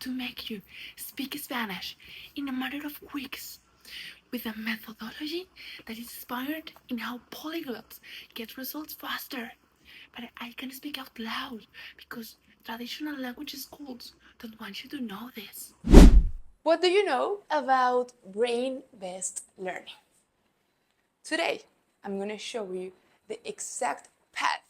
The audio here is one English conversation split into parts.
to make you speak Spanish in a matter of weeks with a methodology that is inspired in how polyglots get results faster. But I can speak out loud because traditional language schools don't want you to know this. What do you know about brain-based learning? Today, I'm going to show you the exact path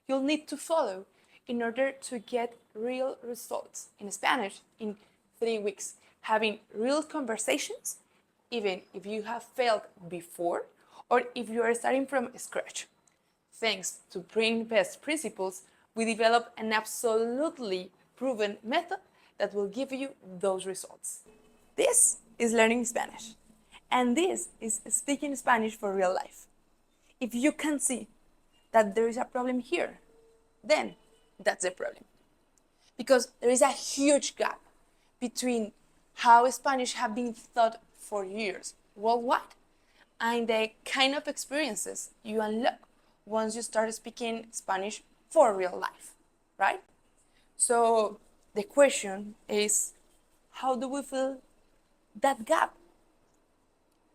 you'll need to follow in order to get real results in Spanish in 3 weeks, having real conversations, even if you have failed before or if you are starting from scratch. Thanks to brain-based principles, we develop an absolutely proven method that will give you those results. This is learning Spanish, and this is speaking Spanish for real life. If you can see that there is a problem here, then that's the problem. Because there is a huge gap between how Spanish have been taught for years worldwide and the kind of experiences you unlock once you start speaking Spanish for real life, right? So the question is, how do we fill that gap?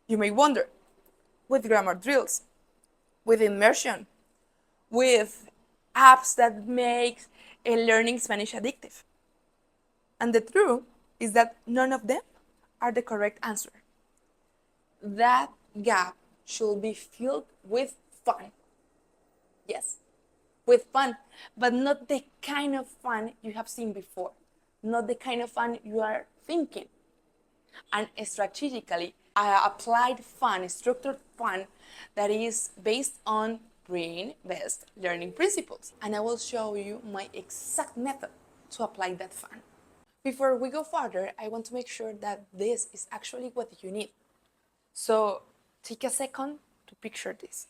You may wonder, with grammar drills, with immersion, with apps that make learning Spanish addictive. And the truth is that none of them are the correct answer. That gap should be filled with fun. Yes, with fun, but not the kind of fun you have seen before, not the kind of fun you are thinking. And strategically, applied fun, structured fun that is based on brain-based learning principles. And I will show you my exact method to apply that fun. Before we go further, I want to make sure that this is actually what you need. So take a second to picture this.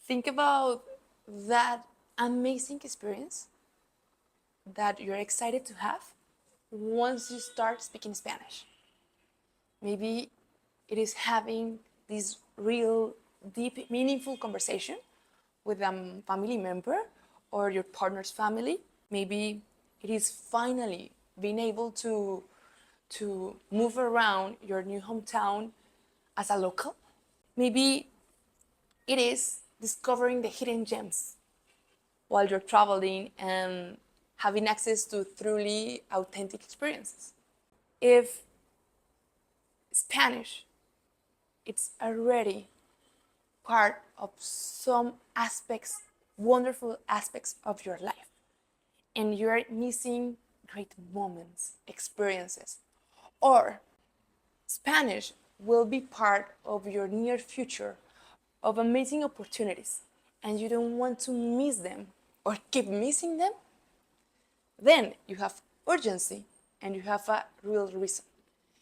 Think about that amazing experience that you're excited to have once you start speaking Spanish. Maybe it is having this real, deep, meaningful conversation with a family member or your partner's family. Maybe it is finally being able to move around your new hometown as a local. Maybe it is discovering the hidden gems while you're traveling and having access to truly authentic experiences. If Spanish, it's already part of some aspects, wonderful aspects of your life, and you're missing great moments, experiences, or Spanish will be part of your near future of amazing opportunities, and you don't want to miss them or keep missing them, then you have urgency and you have a real reason.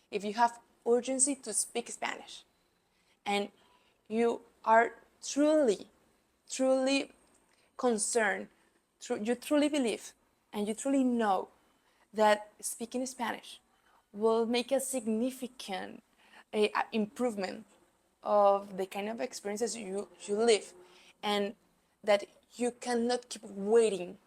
If you have urgency to speak Spanish and you are truly concerned, you truly believe and you truly know that speaking Spanish will make a significant improvement of the kind of experiences you live, and that you cannot keep waiting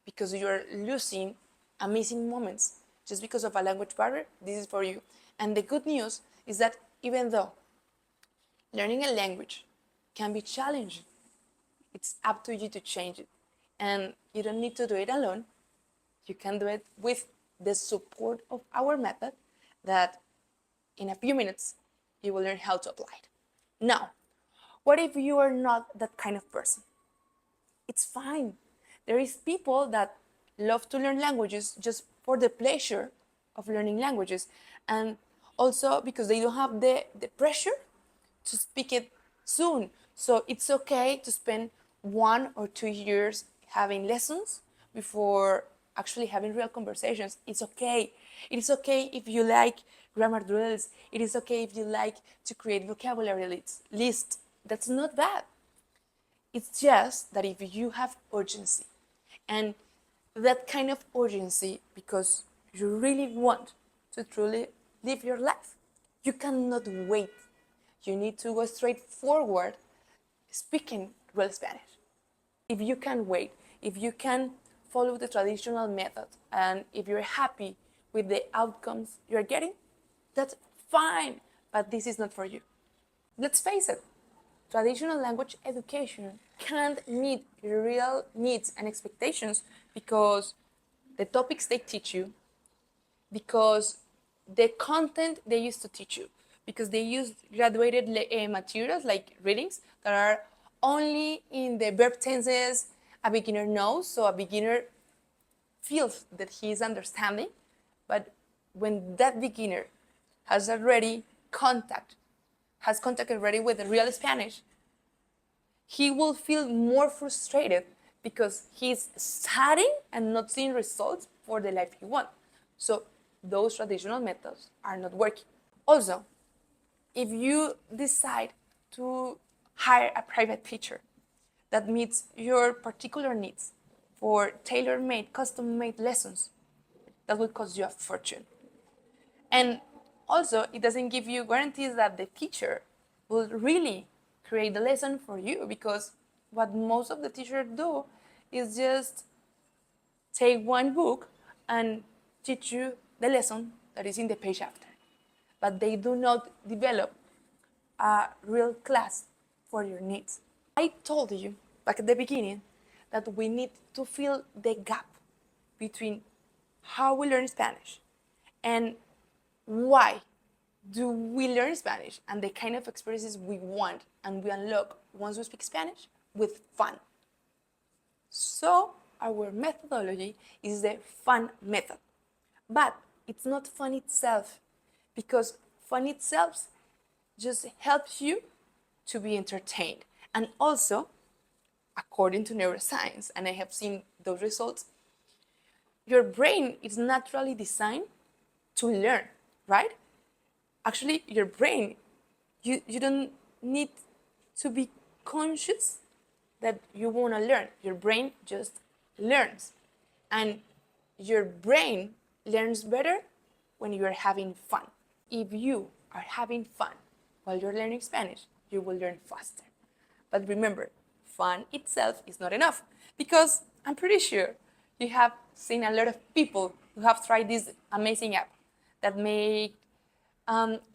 because you're losing amazing moments just because of a language barrier, this is for you. And the good news is that even though learning a language can be challenging, it's up to you to change it. And you don't need to do it alone. You can do it with the support of our method that in a few minutes you will learn how to apply it. Now, what if you are not that kind of person? It's fine. There is people that love to learn languages just for the pleasure of learning languages, and also because they don't have the pressure to speak it soon. So it's okay to spend 1 or 2 years having lessons before actually having real conversations. It's okay. It is okay if you like grammar drills. It is okay if you like to create vocabulary lists. That's not bad. It's just that if you have urgency, and that kind of urgency because you really want to truly live your life, you cannot wait. You need to go straight forward speaking real Spanish. If you can wait, if you can follow the traditional method, and if you're happy with the outcomes you're getting, that's fine, but this is not for you. Let's face it, traditional language education can't meet your real needs and expectations because the topics they teach you, because the content they used to teach you, because they use graduated materials like readings that are only in the verb tenses a beginner knows, so a beginner feels that he is understanding. But when that beginner has already has contact already with the real Spanish, he will feel more frustrated because he's studying and not seeing results for the life he wants. So those traditional methods are not working. Also, if you decide to hire a private teacher that meets your particular needs for tailor-made, custom-made lessons, that will cost you a fortune. And also, it doesn't give you guarantees that the teacher will really create the lesson for you, because what most of the teachers do is just take one book and teach you the lesson that is in the page after. But they do not develop a real class for your needs. I told you back at the beginning that we need to fill the gap between how we learn Spanish and why do we learn Spanish and the kind of experiences we want and we unlock once we speak Spanish with fun. So our methodology is the fun method. But it's not fun itself, because fun itself just helps you to be entertained. And also, according to neuroscience, and I have seen those results, your brain is naturally designed to learn, right? Actually, your brain, you don't need to be conscious that you want to learn. Your brain just learns. And your brain learns better when you are having fun. If you are having fun while you're learning Spanish, you will learn faster. But remember, fun itself is not enough, because I'm pretty sure you have seen a lot of people who have tried this amazing app that make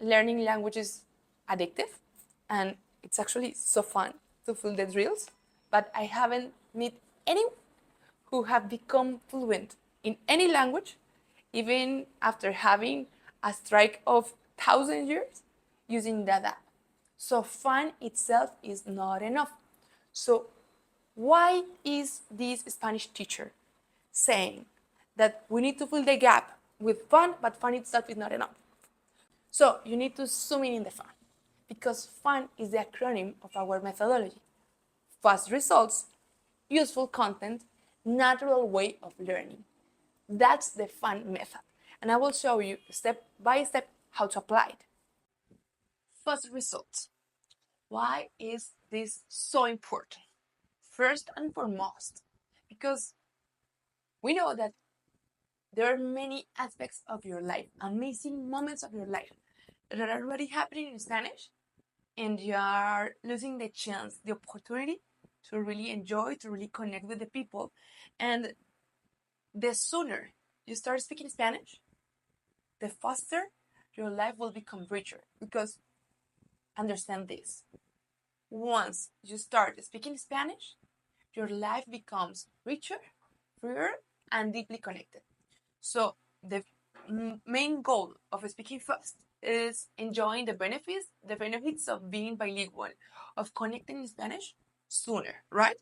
learning languages addictive, and it's actually so fun to feel the drills. But I haven't met anyone who have become fluent in any language, even after having a strike of 1,000 years using that app. So fun itself is not enough. So why is this Spanish teacher saying that we need to fill the gap with fun, but fun itself is not enough? So you need to zoom in the fun, because fun is the acronym of our methodology. Fast results, useful content, natural way of learning. That's the fun method. And I will show you step by step how to apply it. Fast results. Why is this so important? First and foremost, because we know that there are many aspects of your life, amazing moments of your life that are already happening in Spanish, and you are losing the chance, the opportunity to really enjoy, to really connect with the people. And the sooner you start speaking Spanish, the faster your life will become richer. Because understand this, once you start speaking Spanish, your life becomes richer, freer, and deeply connected. So the main goal of speaking fast is enjoying the benefits of being bilingual, of connecting in Spanish sooner, right?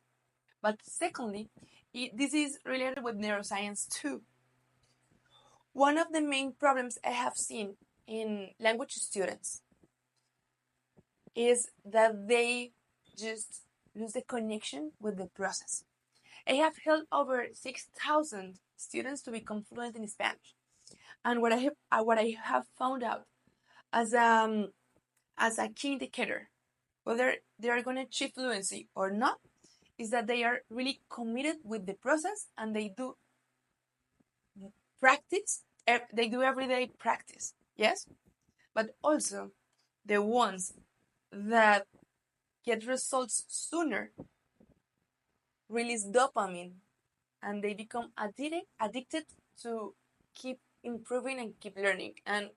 But secondly, this is related with neuroscience too. One of the main problems I have seen in language students is that they just lose the connection with the process. I have helped over 6,000 students to become fluent in Spanish. And what I have found out as a key indicator whether they are going to achieve fluency or not is that they are really committed with the process, and they do practice. They do everyday practice, yes? But also the ones that get results sooner release dopamine, and they become addicted to keep improving and keep learning. And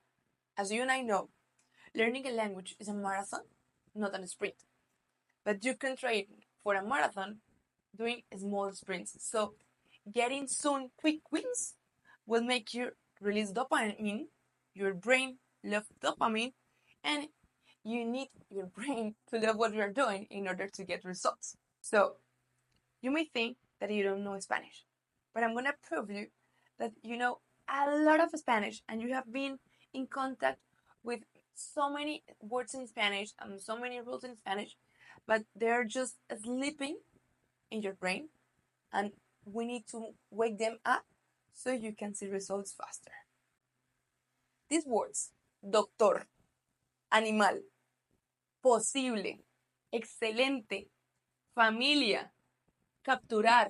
as you and I know, learning a language is a marathon, not a sprint. But you can train for a marathon doing small sprints. So getting soon quick wins will make you release dopamine. Your brain loves dopamine, and you need your brain to love what you're doing in order to get results. So you may think that you don't know Spanish, but I'm gonna prove you that you know a lot of Spanish and you have been in contact with so many words in Spanish and so many rules in Spanish, but they're just sleeping in your brain, and we need to wake them up so you can see results faster. These words, doctor, animal, posible, excelente, familia, capturar,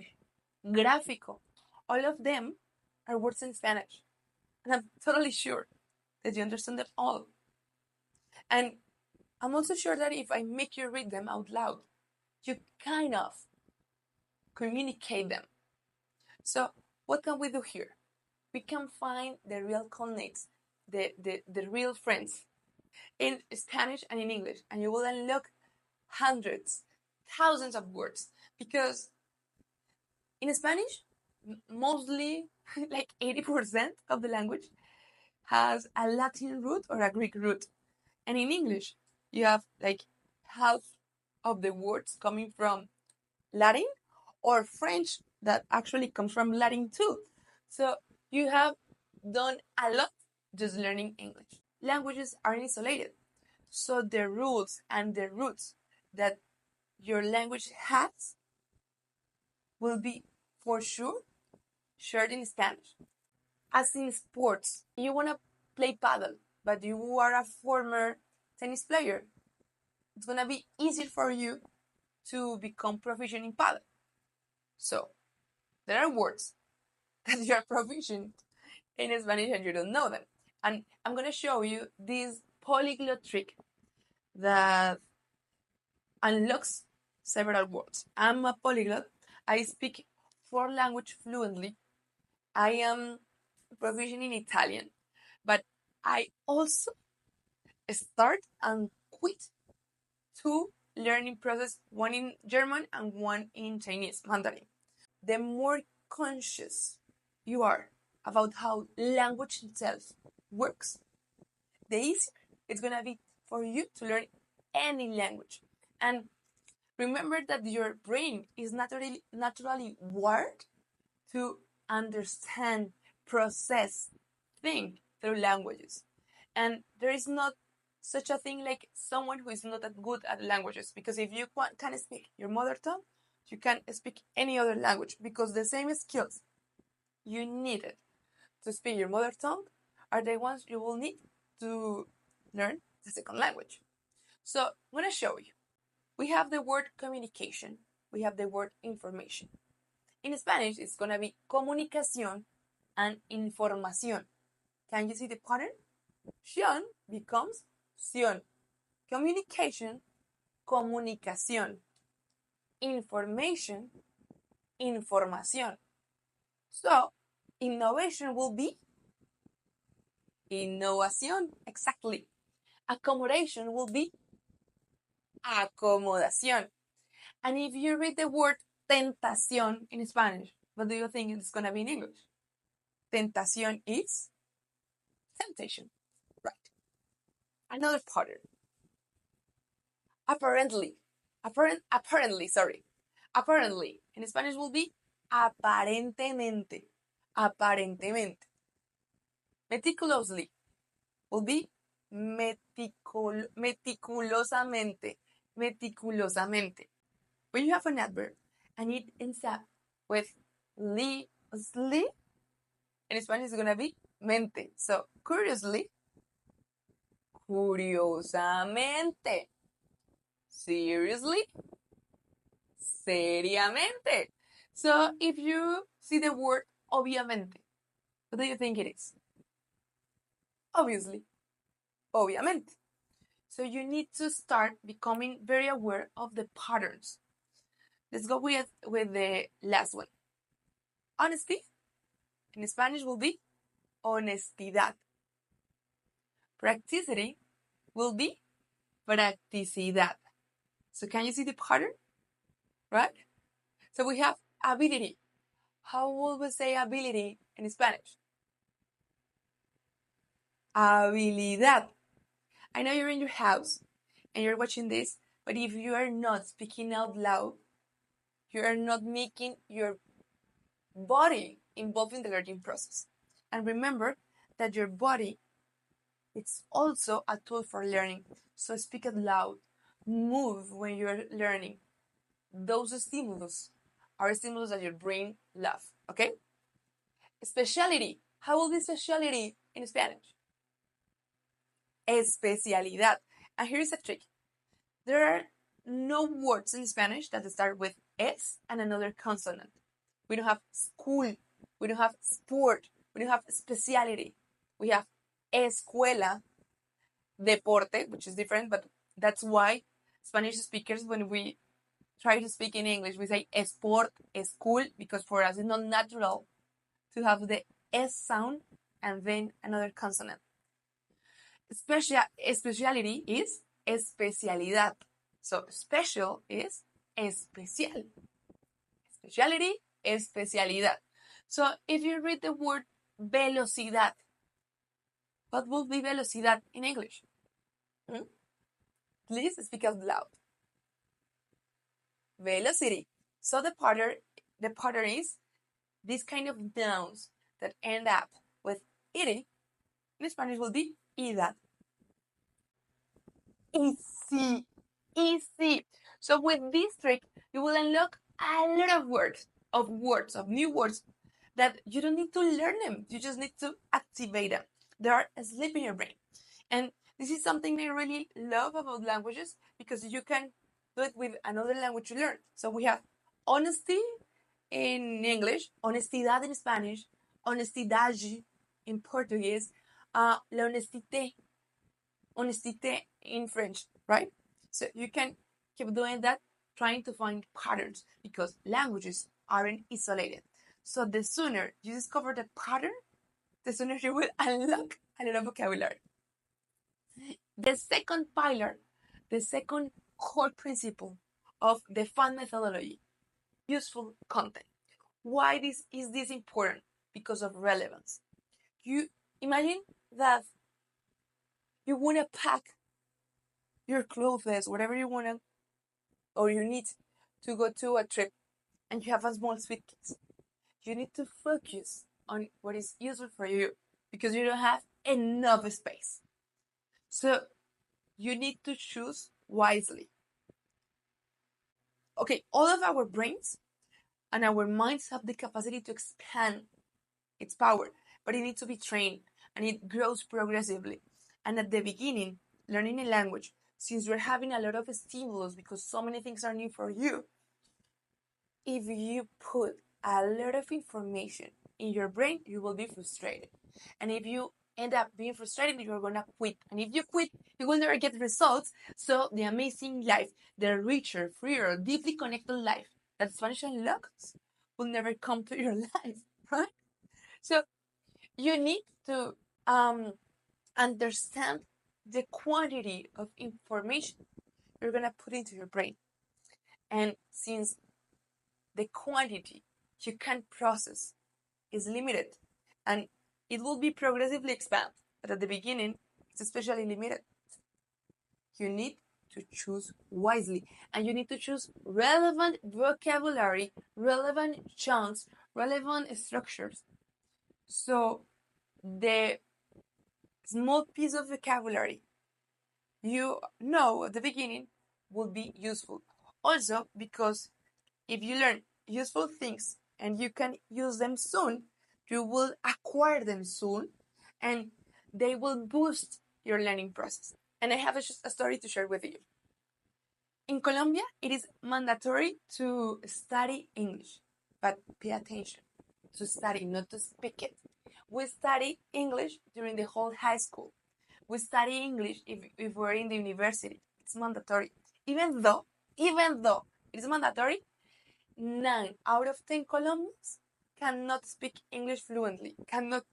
gráfico, all of them are words in Spanish. And I'm totally sure that you understand them all. And I'm also sure that if I make you read them out loud, you kind of communicate them. So what can we do here? We can find the real colleagues, the real friends in Spanish and in English, and you will unlock hundreds, thousands of words, because in Spanish, mostly like 80% of the language has a Latin root or a Greek root. And in English, you have like half of the words coming from Latin or French that actually comes from Latin too. So you have done a lot just learning English. Languages aren't isolated. So the rules and the roots that your language has will be for sure shared in Spanish. As in sports, you want to play paddle, but you are a former tennis player, it's going to be easier for you to become proficient in paddle. So there are words that you are proficient in Spanish and you don't know them. And I'm going to show you this polyglot trick that unlocks several words. I'm a polyglot. I speak 4 languages fluently. I am proficient in Italian, but I also start and quit 2 learning process, one in German and one in Chinese, Mandarin. The more conscious you are about how language itself works, the easier it's gonna be for you to learn any language. And remember that your brain is naturally wired to understand, process, think through languages. And there is not such a thing like someone who is not that good at languages, because if you can speak your mother tongue, you can speak any other language, because the same skills you needed to speak your mother tongue are the ones you will need to learn the second language. So I'm going to show you. We have the word communication. We have the word information. In Spanish, it's going to be comunicación and información. Can you see the pattern? Xion becomes ción. Communication, comunicación. Information, información. So, innovation will be innovación, exactly. Accommodation will be acomodación. And if you read the word tentación in Spanish, what do you think it's going to be in English? Tentación is temptation, right? Another pattern. Apparently, in Spanish will be aparentemente, aparentemente. Meticulously will be meticulosamente, meticulosamente. When you have an adverb and it ends up with li, in Spanish it's gonna be mente. So curiously, curiosamente. Seriously, seriamente. So if you see the word obviamente, what do you think it is? Obviously, obviamente. So you need to start becoming very aware of the patterns. Let's go with the last one. Honesty in Spanish will be honestidad. Practicity will be practicidad. So can you see the pattern? Right? So we have ability. How will we say ability in Spanish? Habilidad. I know you're in your house and you're watching this, but if you are not speaking out loud, you are not making your body involved in the learning process. And remember that your body, it's also a tool for learning. So speak out loud, move when you're learning. Those stimulus are stimulus that your brain loves, okay? Speciality. How will be speciality in Spanish? Especialidad. And here's a trick. There are no words in Spanish that start with S and another consonant. We don't have school. We don't have sport. We don't have speciality. We have escuela, deporte, which is different, but that's why Spanish speakers, when we try to speak in English, we say sport, school, because for us it's not natural to have the S sound and then another consonant. Speciality is especialidad. So special is especial. Speciality, especialidad. So if you read the word velocidad, what will be velocidad in English? Please speak out loud. Velocity. So the pattern is this kind of nouns that end up with ity. In Spanish will be idad. Easy. So with this trick, you will unlock a lot of new words that you don't need to learn them. You just need to activate them. They are asleep in your brain. And this is something I really love about languages because you can do it with another language you learn. So we have honesty in English, honestidad in Spanish, honestidade in Portuguese, la honestité in French, right? So you can keep doing that, trying to find patterns because languages aren't isolated. So the sooner you discover the pattern, the sooner you will unlock a lot of vocabulary. The second pillar, the second core principle of the FUN methodology, useful content. Why is this important? Because of relevance. You imagine that you want to pack your clothes, whatever you want to, or you need to go to a trip, and you have a small suitcase. You need to focus on what is useful for you because you don't have enough space. So you need to choose wisely. Okay, all of our brains and our minds have the capacity to expand its power, but it needs to be trained and it grows progressively. And at the beginning, learning a language, since you're having a lot of stimulus because so many things are new for you, if you put a lot of information in your brain, you will be frustrated. And if you end up being frustrated, you're gonna quit. And if you quit, you will never get results. So the amazing life, the richer, freer, deeply connected life that Spanish unlocks will never come to your life, right? So you need to understand the quantity of information you're gonna put into your brain. And since the quantity you can process is limited and it will be progressively expanded, but at the beginning it's especially limited. You need to choose wisely and you need to choose relevant vocabulary, relevant chunks, relevant structures. So the small piece of vocabulary you know at the beginning will be useful. Also, because if you learn useful things and you can use them soon, you will acquire them soon and they will boost your learning process. And I have a story to share with you. In Colombia, it is mandatory to study English, but pay attention to study, not to speak it. We study English during the whole high school. We study English if we're in the university. It's mandatory. Even though it is mandatory, 9 out of 10 Colombians cannot speak English fluently, cannot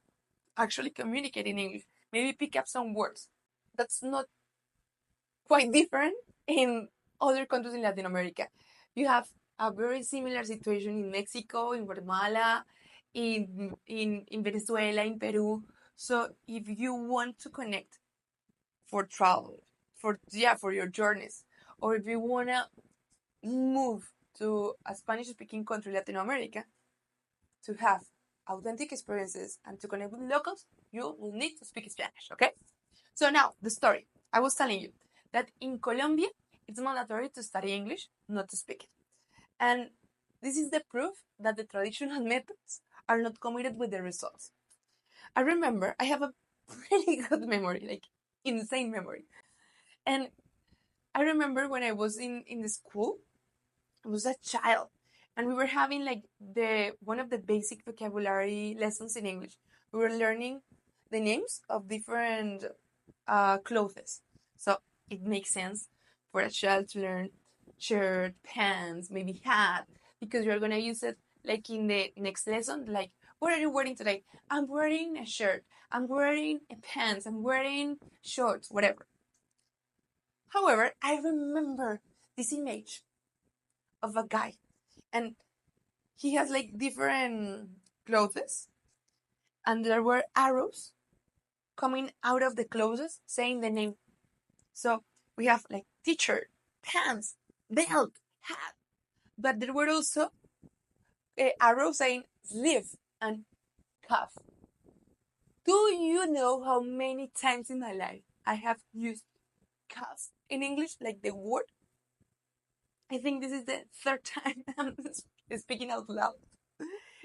actually communicate in English. Maybe pick up some words. That's not quite different in other countries in Latin America. You have a very similar situation in Mexico, in Guatemala, in Venezuela, in Peru. So if you want to connect for travel, for your journeys, or if you wanna move to a Spanish-speaking country, Latin America, to have authentic experiences and to connect with locals, you will need to speak Spanish, okay? So now, the story. I was telling you that in Colombia, it's mandatory to study English, not to speak it. And this is the proof that the traditional methods are not committed with the results. I remember I have a pretty good memory, like insane memory. And I remember when I was in the school, I was a child, and we were having like the one of the basic vocabulary lessons in English. We were learning the names of different clothes. So it makes sense for a child to learn shirt, pants, maybe hat, because you're gonna use it like in the next lesson. Like, what are you wearing today? I'm wearing a shirt. I'm wearing a pants. I'm wearing shorts, whatever. However, I remember this image of a guy, and he has like different clothes, and there were arrows coming out of the clothes saying the name. So we have like t-shirt, pants, belt, hat, but there were also arrows saying sleeve and cuff. Do you know how many times in my life I have used cuff in English, like the word? I think this is the third time I'm speaking out loud.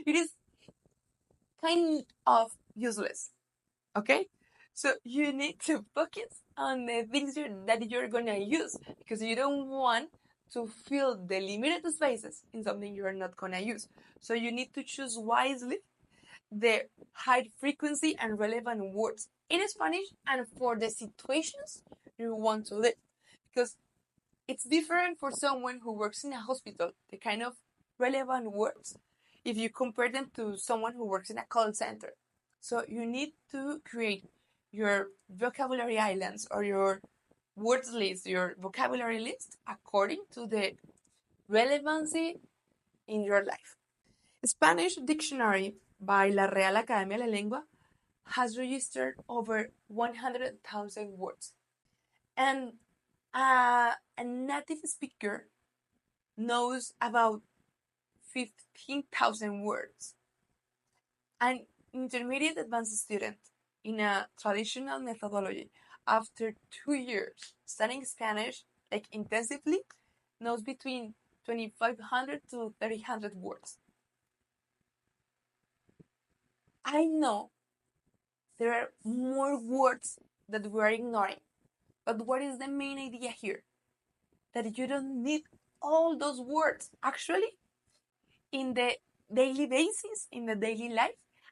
It is kind of useless, okay? So you need to focus on the things that you're gonna use, because you don't want to fill the limited spaces in something you're not gonna use. So you need to choose wisely the high frequency and relevant words in Spanish and for the situations you want to live. Because it's different for someone who works in a hospital, the kind of relevant words, if you compare them to someone who works in a call center. So you need to create your vocabulary islands or your words list, your vocabulary list, according to the relevancy in your life. Spanish Dictionary by La Real Academia de la Lengua has registered over 100,000 words. And a native speaker knows about 15,000 words. An intermediate advanced student in a traditional methodology, after 2 years studying Spanish like intensively, knows between 2,500 to 3,000 words. I know there are more words that we are ignoring, but what is the main idea here? That you don't need all those words. Actually, in the daily basis, in the daily life,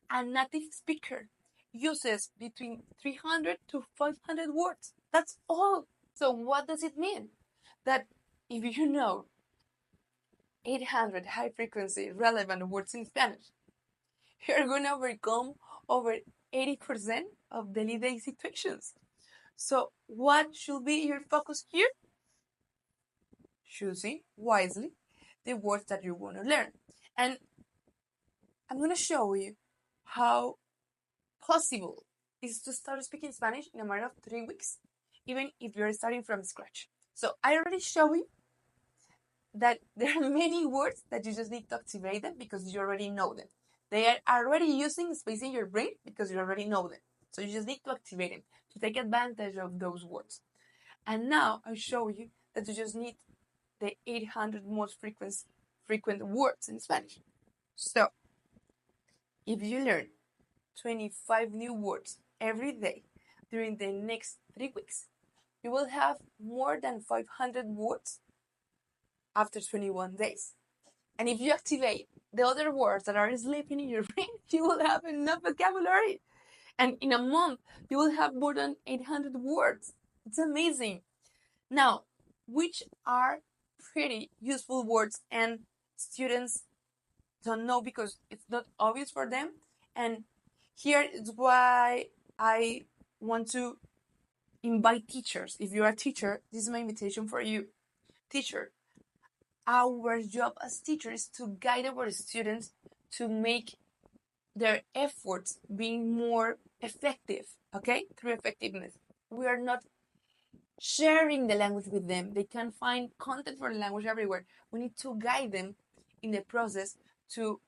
a native speaker uses between 300 to 500 words. That's all. So what does it mean? That if you know 800 high frequency relevant words in Spanish, you're going to overcome over 80% of daily day situations. So what should be your focus here? Choosing wisely the words that you want to learn. And I'm going to show you how possible it is to start speaking Spanish in a matter of 3 weeks, even if you're starting from scratch. So I already showed you that there are many words that you just need to activate them because you already know them. They are already using space in your brain because you already know them. So you just need to activate them to take advantage of those words. And now I show you that you just need the 800 most frequent words in Spanish. So if you learn 25 new words every day during the next 3 weeks, you will have more than 500 words after 21 days. And if you activate the other words that are sleeping in your brain, you will have enough vocabulary. And in a month, you will have more than 800 words. It's amazing. Now, which are pretty useful words and students don't know because it's not obvious for them? And Here is why I want to invite teachers. If you're a teacher, this is my invitation for you. Teacher, our job as teachers is to guide our students to make their efforts being more effective, okay? Through effectiveness. We are not sharing the language with them. They can find content for the language everywhere. We need to guide them in the process to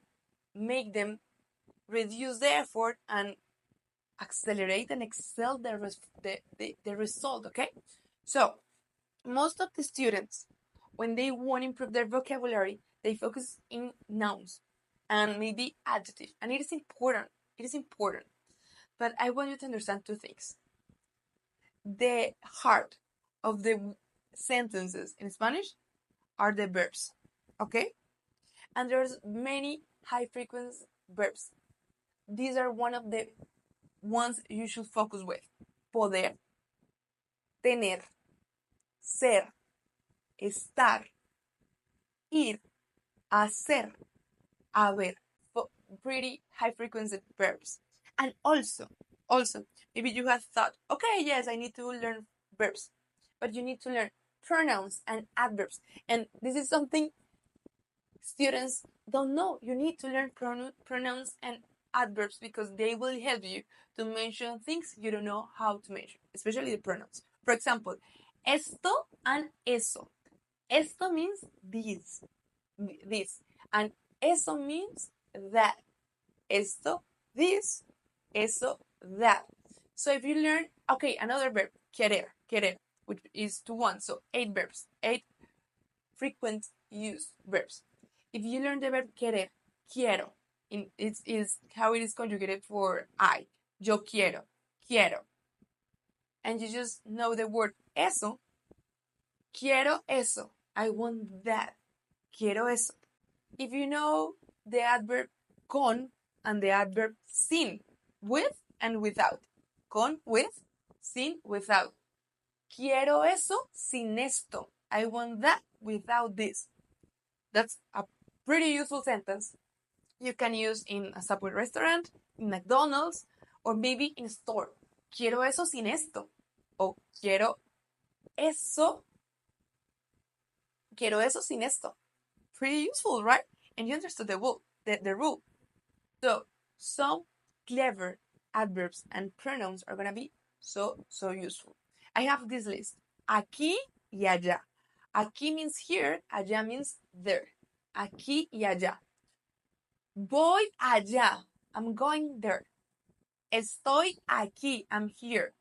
make them reduce the effort and accelerate and excel the result, okay? So, most of the students, when they want to improve their vocabulary, they focus in nouns and maybe adjectives. And it is important. It is important. But I want you to understand two things. The heart of the sentences in Spanish are the verbs, okay? And there's many high frequency verbs. These are one of the ones you should focus with. Poder, tener, ser, estar, ir, hacer, haber. Pretty high frequency verbs. And also, maybe you have thought, okay, yes, I need to learn verbs, but you need to learn pronouns and adverbs. And this is something students don't know. You need to learn pronouns and adverbs because they will help you to mention things you don't know how to mention, especially the pronouns. For example, esto and eso. Esto means this, and eso means that. Esto, this, eso, that. So if you learn, okay, another verb, querer, which is to want. So 8 verbs, 8 frequent use verbs. If you learn the verb querer, quiero, it is how it is conjugated for I. Yo quiero. And you just know the word eso. Quiero eso. I want that. Quiero eso. If you know the adverb con and the adverb sin, with and without. Con, with, sin, without. Quiero eso sin esto. I want that without this. That's a pretty useful sentence you can use in a Subway restaurant, in McDonald's, or maybe in a store. Quiero eso sin esto. O quiero eso sin esto. Pretty useful, right? And you understood the rule. So some clever adverbs and pronouns are gonna be so useful. I have this list. Aquí y allá. Aquí means here, allá means there. Aquí y allá. Voy allá. I'm going there. Estoy aquí. I'm here.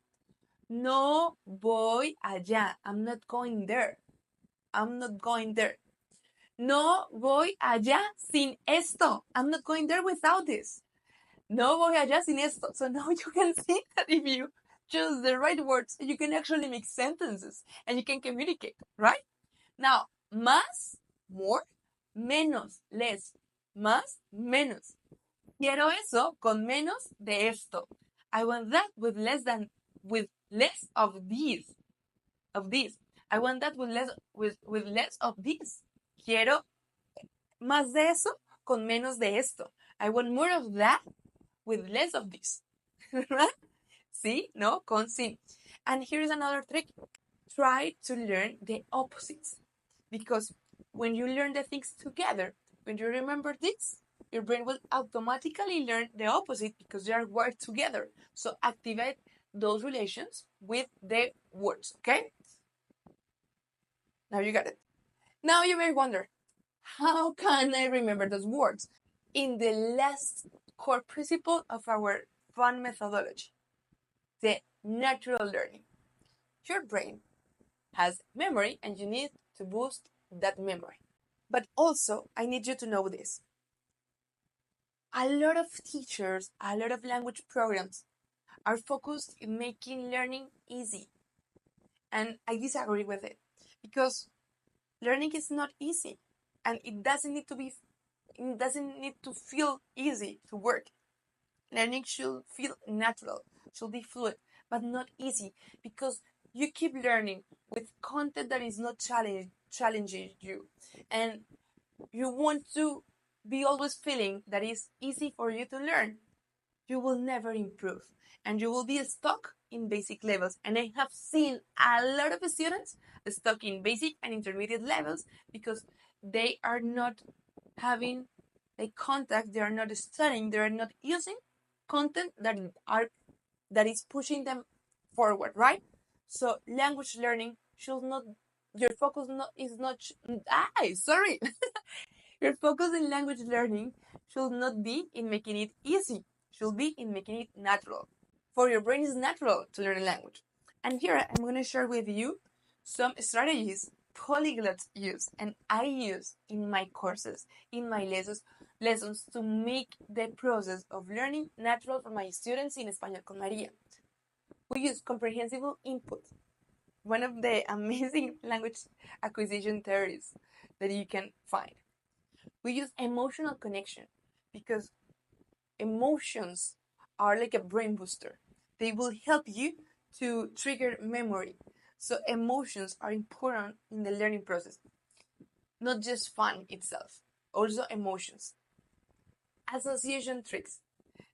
No voy allá. I'm not going there. No voy allá sin esto. I'm not going there without this. No voy allá sin esto. So now you can see that if you choose the right words, you can actually make sentences and you can communicate, right? Now, más, more, menos, less. Más, menos. Quiero eso con menos de esto. I want that with less of these. I want that with less of this. Quiero más de eso con menos de esto. I want more of that with less of this. Right? See? No? Con sin. And here's another trick. Try to learn the opposites. Because when you learn the things together, when you remember this, your brain will automatically learn the opposite because they are worked together. So activate those relations with the words, okay? Now you got it. Now you may wonder, how can I remember those words? In the last core principle of our fun methodology, the natural learning. Your brain has memory and you need to boost that memory. But also, I need you to know this. A lot of teachers, a lot of language programs are focused in making learning easy. And I disagree with it because learning is not easy and it doesn't need to feel easy to work. Learning should feel natural, should be fluid, but not easy because you keep learning with content that is not challenging you. And you want to be always feeling that it's easy for you to learn. you will never improve and you will be stuck in basic levels. And I have seen a lot of students stuck in basic and intermediate levels because they are not having a contact, they are not studying, they are not using content that is pushing them forward, right? So language learning should not, your focus is not sorry your focus in language learning should not be in making it easy, should be in making it natural. For your brain is natural to learn a language. And here I'm going to share with you some strategies polyglots use and I use in my courses, in my lessons to make the process of learning natural for my students in Español con María. We use comprehensible input, one of the amazing language acquisition theories that you can find. We use emotional connection because emotions are like a brain booster. They will help you to trigger memory. So emotions are important in the learning process, not just fun itself, also emotions. Association tricks,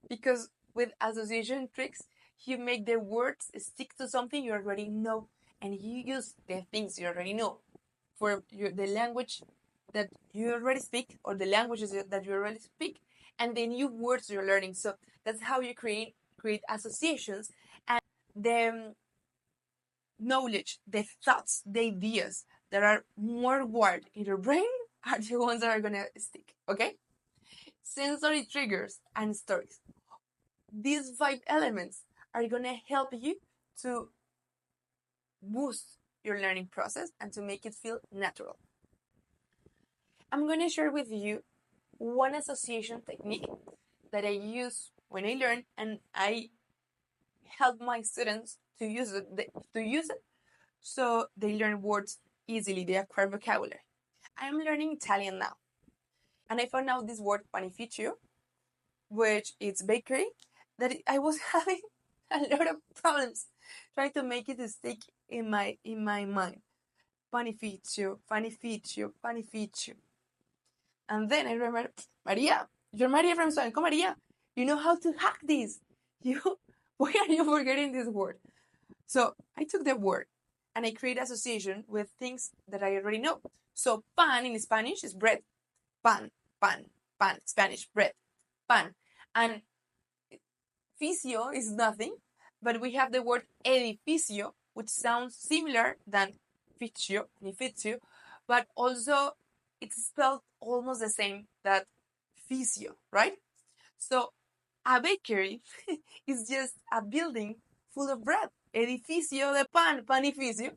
because with association tricks, you make the words stick to something you already know and you use the things you already know for the language that you already speak or the languages that you already speak and the new words you're learning. So that's how you create associations, and the knowledge, the thoughts, the ideas that are more wired in your brain are the ones that are gonna stick. Okay? Sensory triggers and stories. These 5 elements are gonna help you to boost your learning process and to make it feel natural. I'm gonna share with you one association technique that I use when I learn, and I help my students to use it so they learn words easily, they acquire vocabulary. I'm learning Italian now, and I found out this word panificio, which is bakery, that I was having a lot of problems trying to make it stick in my mind. Panificio, panificio, panificio. And then I remember, Maria, you're Maria from Sanco Maria. You know how to hack this. Why are you forgetting this word? So I took the word and I create association with things that I already know. So pan in Spanish is bread. Pan, pan, pan. Spanish, bread, pan. And fisio is nothing, but we have the word edificio, which sounds similar than ficio, nificio, but also it's spelled almost the same that fisio, right? So a bakery is just a building full of bread. Edificio de pan, panificio.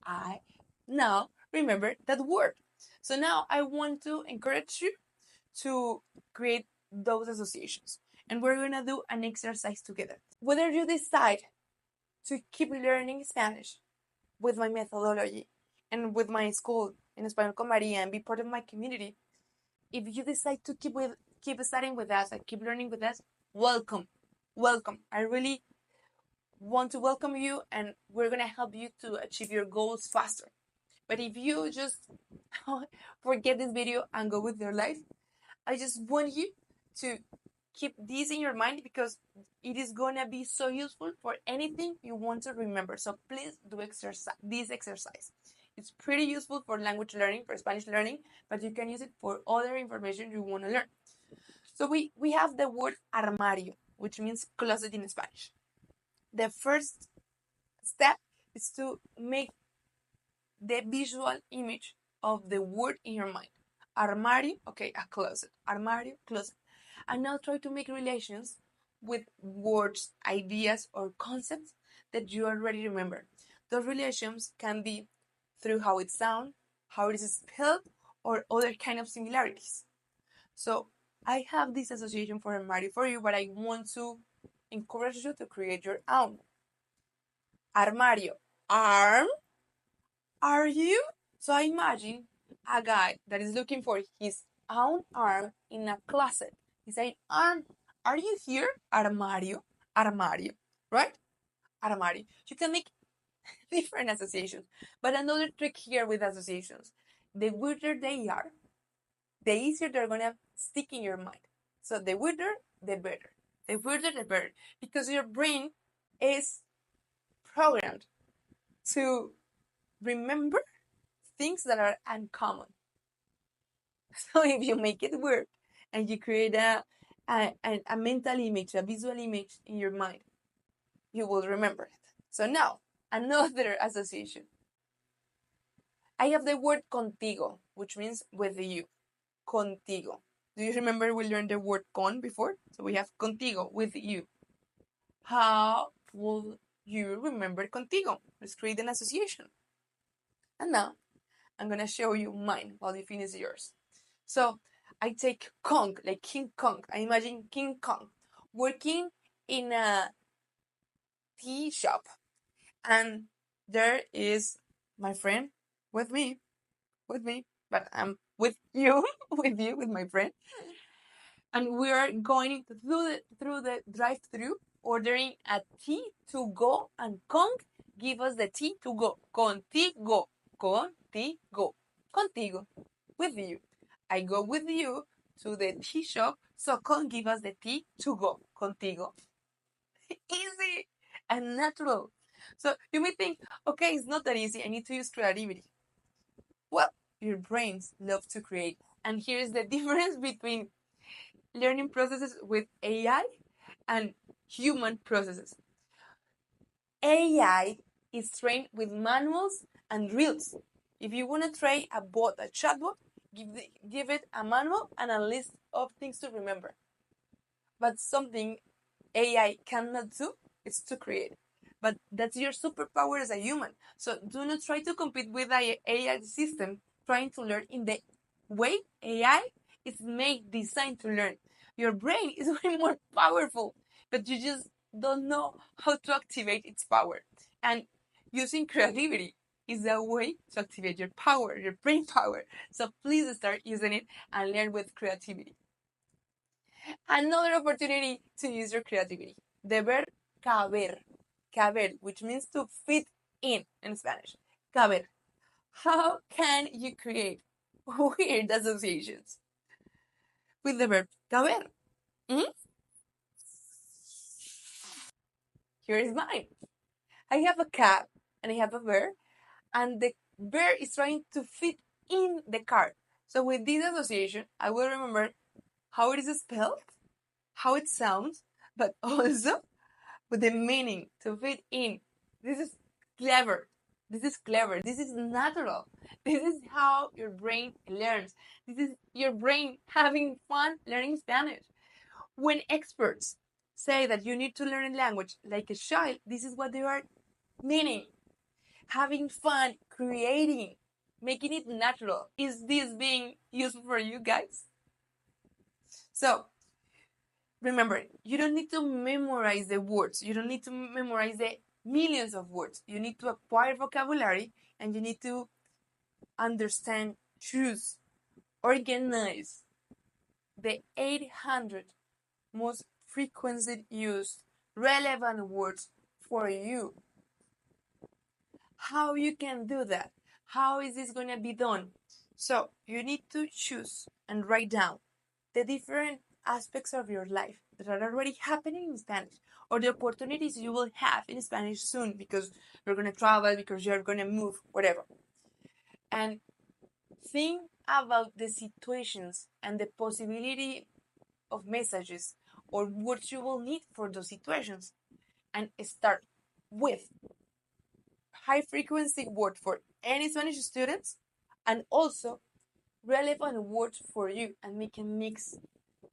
I now remember that word. So now I want to encourage you to create those associations. And we're going to do an exercise together. Whether you decide to keep learning Spanish with my methodology and with my school in Español con María and be part of my community, if you decide to keep studying with us and keep learning with us, welcome. I really want to welcome you, and we're going to help you to achieve your goals faster. But if you just forget this video and go with your life, I just want you to keep this in your mind because it is going to be so useful for anything you want to remember. So please do this exercise. It's pretty useful for language learning, for Spanish learning, but you can use it for other information you want to learn. So we have the word armario, which means closet in Spanish. The first step is to make the visual image of the word in your mind. Armario, okay, a closet. Armario, closet. And now try to make relations with words, ideas, or concepts that you already remember. Those relations can be through how it sounds, how it is spelled, or other kind of similarities. So I have this association for armario for you, but I want to encourage you to create your own. Armario, arm, are you? So I imagine a guy that is looking for his own arm in a closet. He's saying, arm, are you here? Armario, armario, right? Armario. You can make different associations. But another trick here with associations, the weirder they are, the easier they're going to stick in your mind. So the weirder, the better. The further the better, because your brain is programmed to remember things that are uncommon. So if you make it work and you create a mental image, a visual image in your mind, you will remember it. So now, another association. I have the word contigo, which means with you. Contigo. Do you remember we learned the word con before? So we have contigo, with you. How will you remember contigo? Let's create an association. And now, I'm going to show you mine while you finish yours. So I take Kong, like King Kong. I imagine King Kong working in a tea shop. And there is my friend with me, but I'm with you, with my friend. And we are going through the drive-through, ordering a tea to go, and Kong give us the tea to go. Contigo, contigo, contigo, with you. I go with you to the tea shop, so Kong give us the tea to go. Contigo. Easy and natural. So you may think, okay, it's not that easy. I need to use creativity. Well, your brains love to create. And here's the difference between learning processes with AI and human processes. AI is trained with manuals and rules. If you want to train a bot, a chatbot, give it a manual and a list of things to remember. But something AI cannot do is to create. But that's your superpower as a human. So do not try to compete with the AI system trying to learn in the way AI is designed to learn. Your brain is way more powerful, but you just don't know how to activate its power. And using creativity is a way to activate your power, your brain power. So please start using it and learn with creativity. Another opportunity to use your creativity. The verb caber. Caber, which means to fit in Spanish. Caber. How can you create weird associations with the verb caber? Here is mine. I have a cat and I have a bear, and the bear is trying to fit in the car. So with this association, I will remember how it is spelled, how it sounds, but also with the meaning to fit in. This is clever. This is clever. This is natural. This is how your brain learns. This is your brain having fun learning Spanish. When experts say that you need to learn a language like a child, this is what they are meaning. Having fun, creating, making it natural. Is this being useful for you guys? So, remember, you don't need to memorize the words. You don't need to memorize the millions of words. You need to acquire vocabulary and you need to understand, choose, organize the 800 most frequently used relevant words for you. How you can do that? How is this going to be done? So you need to choose and write down the different aspects of your life that are already happening in Spanish, or the opportunities you will have in Spanish soon because you're going to travel, because you're going to move, whatever. And think about the situations and the possibility of messages or words you will need for those situations, and start with high frequency word for any Spanish students and also relevant words for you, and make a mix.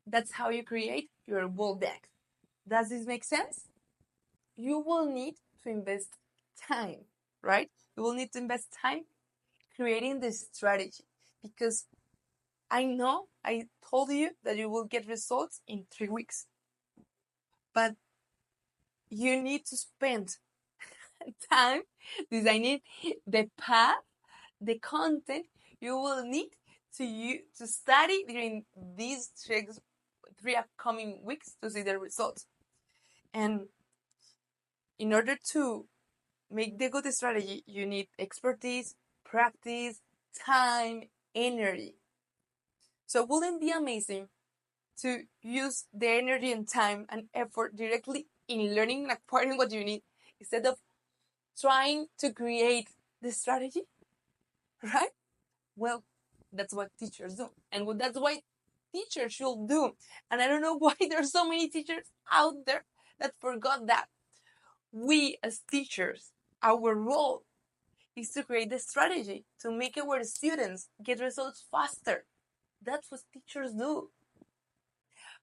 That's how you create your whole deck. Does this make sense? You will need to invest time, right? You will need to invest time creating this strategy, because I know I told you that you will get results in 3 weeks, but you need to spend time designing the path, the content you will need to study during these three upcoming weeks to see the results. And in order to make the good strategy, you need expertise, practice, time, energy. So wouldn't it be amazing to use the energy and time and effort directly in learning and acquiring what you need instead of trying to create the strategy, right? Well, that's what teachers do. And that's why teachers should do. And I don't know why there's so many teachers out there that forgot that. We as teachers, our role is to create the strategy to make our students get results faster. That's what teachers do.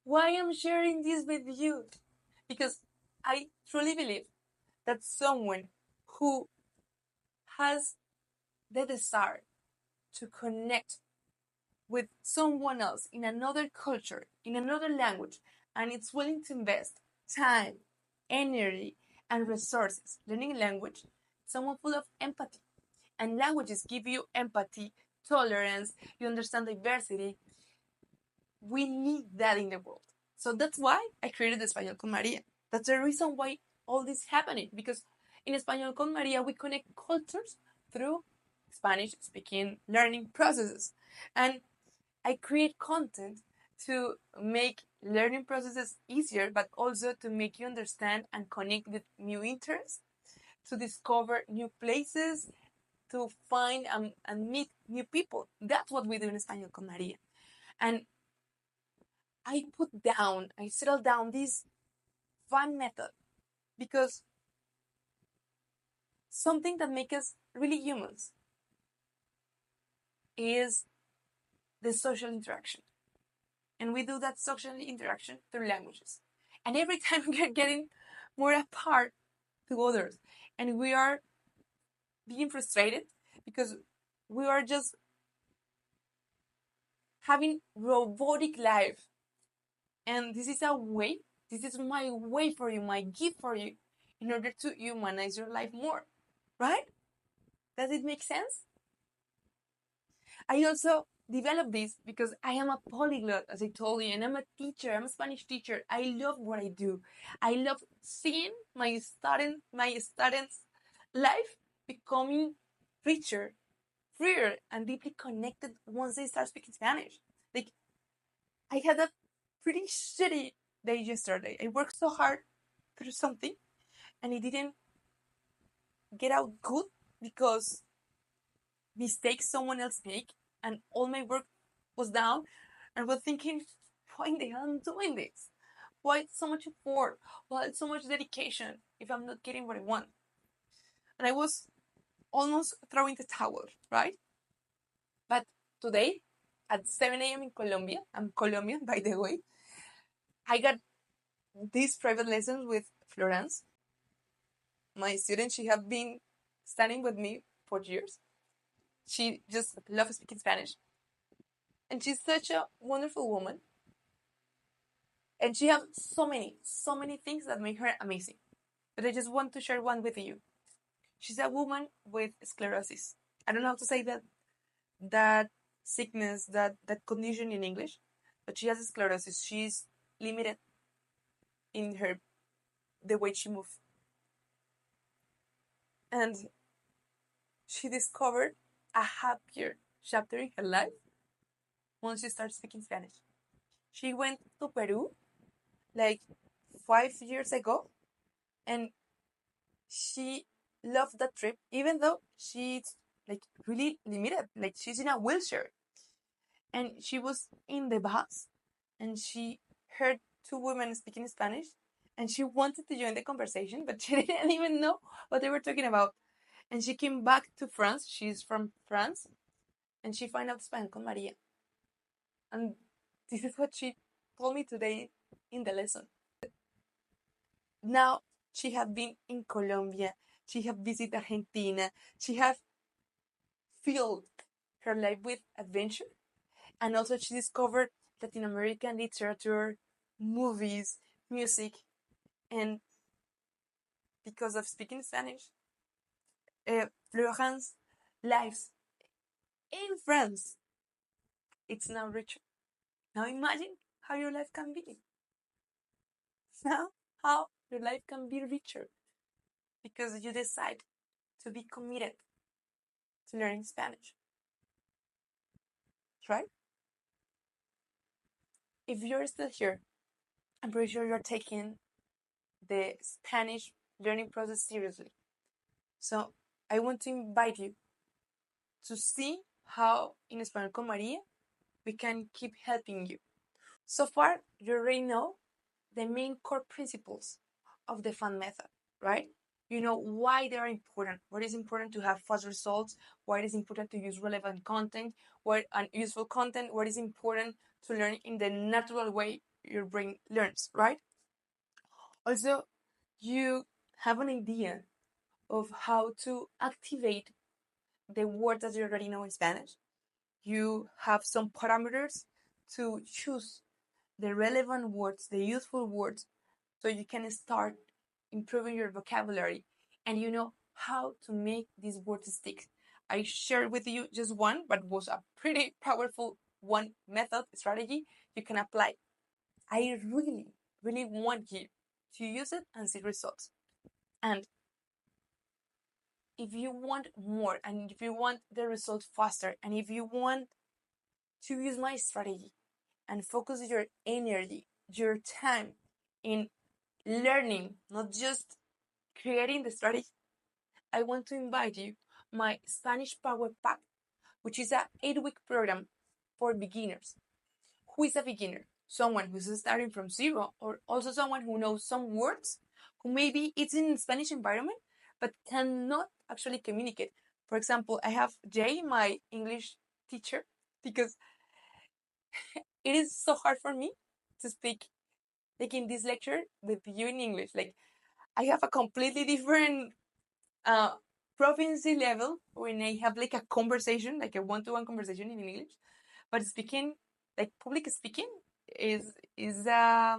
Why I'm sharing this with you? Because I truly believe that someone who has the desire to connect with someone else in another culture, in another language, and it's willing to invest time, energy, and resources learning a language, someone full of empathy. And languages give you empathy, tolerance, you understand diversity. We need that in the world. So that's why I created Español con María. That's the reason why all this is happening. Because in Español con María, we connect cultures through Spanish speaking learning processes. And I create content to make learning processes easier, but also to make you understand and connect with new interests, to discover new places, to find and meet new people. That's what we do in Español con María. And I settled down this fun method because something that makes us really humans is the social interaction. And we do that social interaction through languages. And every time we're getting more apart to others, and we are being frustrated because we are just having robotic life. And this is my way for you, my gift for you, in order to humanize your life more, right? Does it make sense? I also developed this because I am a polyglot, as I told you, and I'm a teacher. I'm a Spanish teacher. I love what I do. I love seeing my students' life becoming richer, freer, and deeply connected once they start speaking Spanish. Like, I had a pretty shitty day yesterday. I worked so hard through something, and it didn't get out good because mistakes someone else make, and all my work was down, and I was thinking, why in the hell am I doing this? Why so much effort? Why so much dedication if I'm not getting what I want? And I was almost throwing the towel, right? But today, at 7 a.m. in Colombia, I'm Colombian, by the way, I got these private lessons with Florence, my student. She have been studying with me for years. She just loves speaking Spanish. And she's such a wonderful woman. And she has so many things that make her amazing. But I just want to share one with you. She's a woman with sclerosis. I don't know how to say that sickness, that condition in English, but she has sclerosis. She's limited in the way she moves. And she discovered a happier chapter in her life once she started speaking Spanish. She went to Peru like 5 years ago, and she loved that trip, even though she's like really limited. Like, she's in a wheelchair, and she was in the bus, and she heard two women speaking Spanish, and she wanted to join the conversation, but she didn't even know what they were talking about. And she came back to France. She's from France, and she found out Español con María. And this is what she told me today in the lesson. Now she have been in Colombia, she have visited Argentina, she have filled her life with adventure, and also she discovered Latin American literature, movies, music, and because of speaking Spanish, Florence lives in France. It's now richer. Now imagine how your life can be. Now how your life can be richer because you decide to be committed to learning Spanish. Right? if you're still here, I'm pretty sure you're taking the Spanish learning process seriously. So I want to invite you to see how in Español con María we can keep helping you. So far, you already know the main core principles of the FAN method, right? You know why they are important, what is important to have fast results, why it is important to use relevant content, what and useful content, what is important to learn in the natural way your brain learns, right? Also, you have an idea of how to activate the words that you already know in Spanish. You have some parameters to choose the relevant words, the useful words, so you can start improving your vocabulary and you know how to make these words stick. I shared with you just one, but it was a pretty powerful one method strategy you can apply. I really, really want you to use it and see results. And if you want more and if you want the results faster and if you want to use my strategy and focus your energy, your time in learning, not just creating the strategy, I want to invite you my Spanish Power Pack, which is a 8-week program for beginners. Who is a beginner? Someone who's starting from zero, or also someone who knows some words, who maybe it's in Spanish environment, but cannot actually communicate. For example, I have Jay, my English teacher, because it is so hard for me to speak like in this lecture with you in English. Like I have a completely different proficiency level when I have like a conversation, like a one-to-one conversation in English. But speaking, like public speaking, is the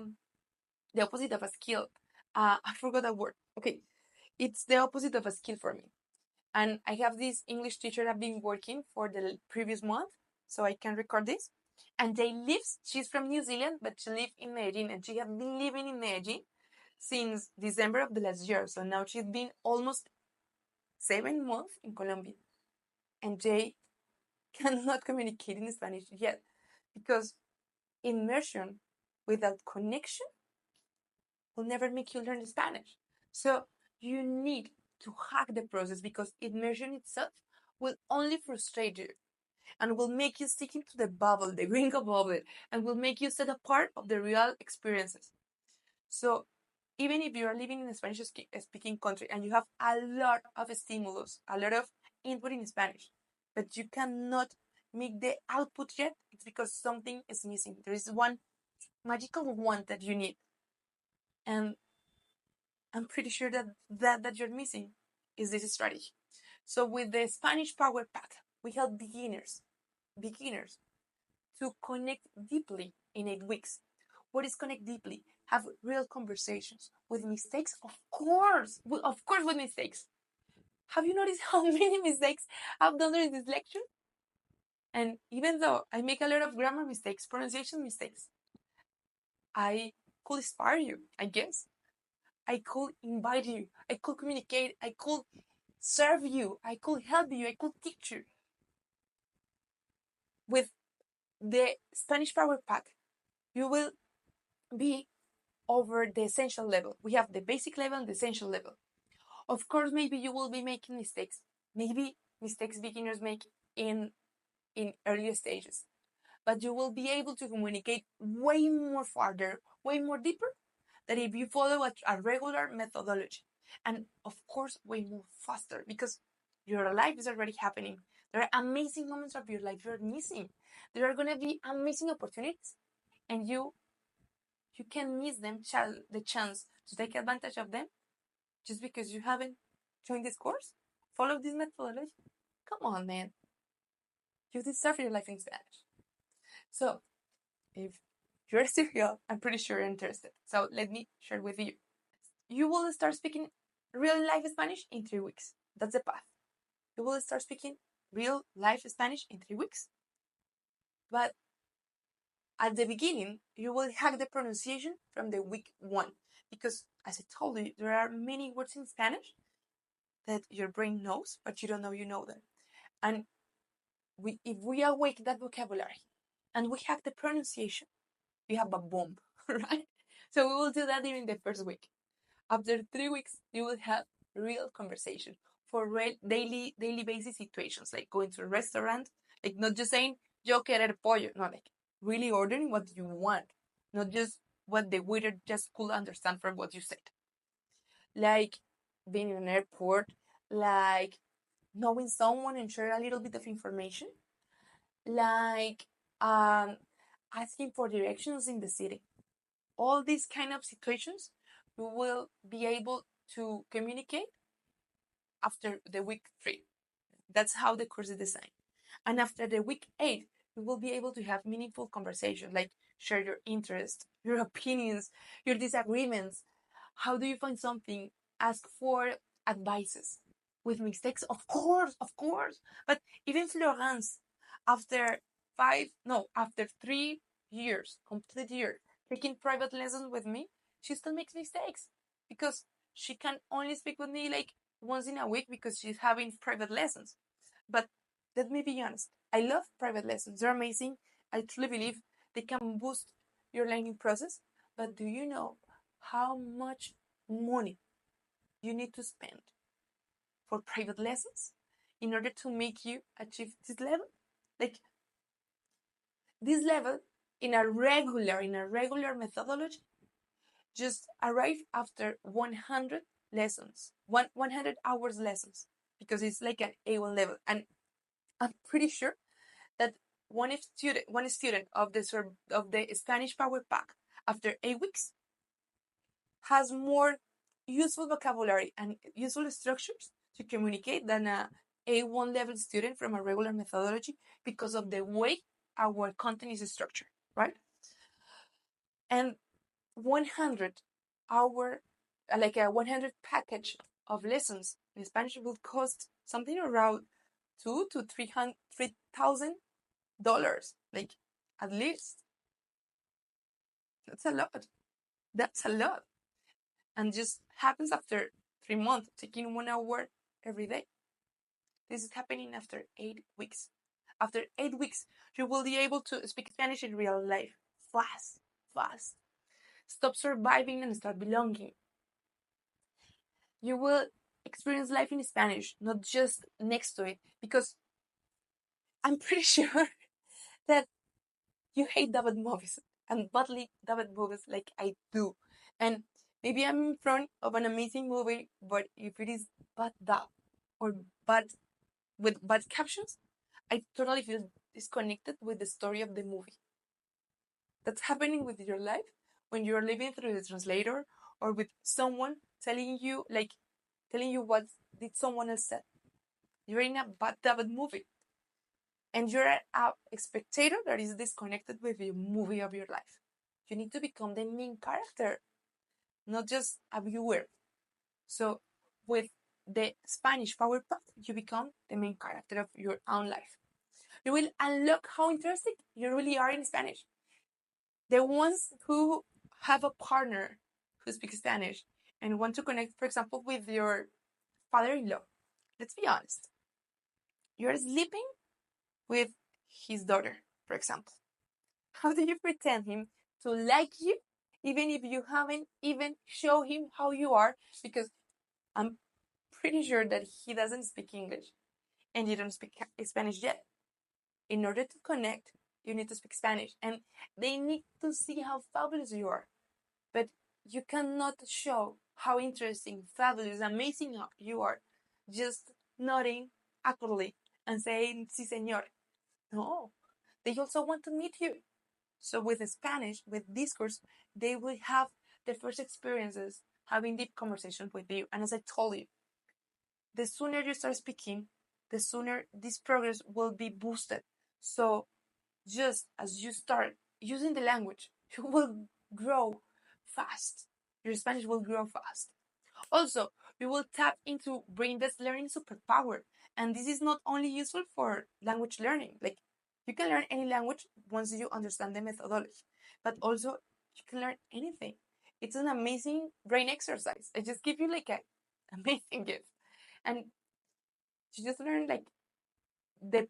opposite of a skill. I forgot that word. Okay, it's the opposite of a skill for me. And I have this English teacher I've been working for the previous month, so I can record this. And they lives. She's from New Zealand, but she lives in Medellin, and she has been living in Medellin since December of the last year. So now she's been almost 7 months in Colombia, and they cannot communicate in Spanish yet because immersion without connection will never make you learn Spanish. So you need to hack the process because immersion itself will only frustrate you and will make you stick into the bubble, the gringo bubble, and will make you set apart of the real experiences. So even if you are living in a Spanish speaking country and you have a lot of stimulus, a lot of input in Spanish, but you cannot make the output yet, it's because something is missing. There is one magical wand that you need. And I'm pretty sure that you're missing is this strategy. So with the Spanish Power Pack, we help beginners to connect deeply in 8 weeks. What is connect deeply? Have real conversations with mistakes, of course with mistakes. Have you noticed how many mistakes I've done during this lecture? And even though I make a lot of grammar mistakes, pronunciation mistakes, I could inspire you, I guess. I could invite you, I could communicate, I could serve you, I could help you, I could teach you. With the Spanish Power Pack, you will be over the essential level. We have the basic level and the essential level. Of course, maybe you will be making mistakes. Maybe mistakes beginners make in earlier stages. But you will be able to communicate way more farther, way more deeper than if you follow a regular methodology. And of course, way more faster because your life is already happening. There are amazing moments of your life you're missing. There are going to be amazing opportunities, and you can miss them, the chance to take advantage of them just because you haven't joined this course, follow this methodology. Come on, man. You deserve your life in Spanish. So, if you're still here, I'm pretty sure you're interested. So, let me share with you. You will start speaking real life Spanish in 3 weeks. That's the path. You will start speaking real life Spanish in 3 weeks. But at the beginning, you will hack the pronunciation from the week 1. Because, as I told you, there are many words in Spanish that your brain knows, but you don't know you know them. And if we awake that vocabulary and we hack the pronunciation, you have a bomb, right? So we will do that during the first week. After 3 weeks, you will have real conversation for real daily basis situations, like going to a restaurant, like not just saying yo querer pollo, no, like really ordering what you want, not just what the waiter just could understand from what you said. Like being in an airport, like knowing someone and share a little bit of information, like asking for directions in the city. All these kind of situations, we will be able to communicate after the week 3. That's how the course is designed. And after the week 8, you will be able to have meaningful conversations, like share your interests, your opinions, your disagreements. How do you find something? Ask for advices. With mistakes, of course, of course. But even Florence, after after 3 years, complete year, taking private lessons with me, she still makes mistakes because she can only speak with me like once in a week because she's having private lessons. But let me be honest, I love private lessons. They're amazing. I truly believe they can boost your learning process. But do you know how much money you need to spend for private lessons in order to make you achieve this level? Like this level in a regular methodology just arrive after 100 lessons, 100 hours lessons, because it's like an A1 level. And I'm pretty sure that one student of the Spanish Power Pack after 8 weeks has more useful vocabulary and useful structures to communicate than a A1 level student from a regular methodology because of the way our content is structured, right? And 100 hour, like a 100 package of lessons in Spanish will cost something around $2,000 to $3,000, like at least. That's a lot. That's a lot. And just happens after 3 months, taking 1 hour every day. This is happening after 8 weeks. After 8 weeks, you will be able to speak Spanish in real life. Fast, fast. Stop surviving and start belonging. You will experience life in Spanish, not just next to it, because I'm pretty sure that you hate dubbed movies and badly dubbed movies like I do. And maybe I'm in front of an amazing movie, but if it is bad dub or bad with bad captions, I totally feel disconnected with the story of the movie. That's happening with your life when you're living through the translator or with someone telling you what did someone else said. You're in a bad dubbed movie. And you're a spectator that is disconnected with the movie of your life. You need to become the main character, not just a viewer. So with the Spanish Power Pack, you become the main character of your own life. You will unlock how interested you really are in Spanish. The ones who have a partner who speaks Spanish and want to connect, for example, with your father-in-law. Let's be honest. You're sleeping with his daughter, for example. How do you pretend him to like you even if you haven't even show him how you are? Because I'm pretty sure that he doesn't speak English and you don't speak Spanish yet. In order to connect, you need to speak Spanish and they need to see how fabulous you are. But you cannot show how interesting, fabulous, amazing you are just nodding awkwardly and saying, sí, señor. No, they also want to meet you. So with Spanish, with discourse, they will have the first experiences having deep conversations with you. And as I told you, the sooner you start speaking, the sooner this progress will be boosted. So just as you start using the language, you will grow fast. Your Spanish will grow fast. Also, we will tap into brain-based learning superpower. And this is not only useful for language learning. Like you can learn any language once you understand the methodology, but also you can learn anything. It's an amazing brain exercise. I just give you like an amazing gift. And you just learn like the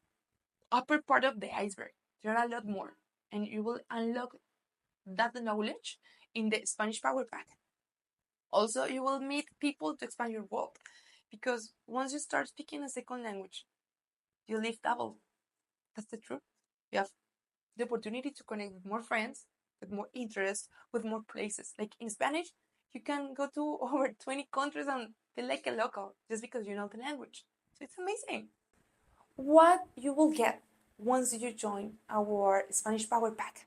upper part of the iceberg. There are a lot more. And you will unlock that knowledge in the Spanish Power Pack. Also, you will meet people to expand your world, because once you start speaking a second language, you live double. That's the truth. You have the opportunity to connect with more friends, with more interests, with more places. Like in Spanish, you can go to over 20 countries and feel like a local just because you know the language. So it's amazing. What you will get once you join our Spanish Power Pack.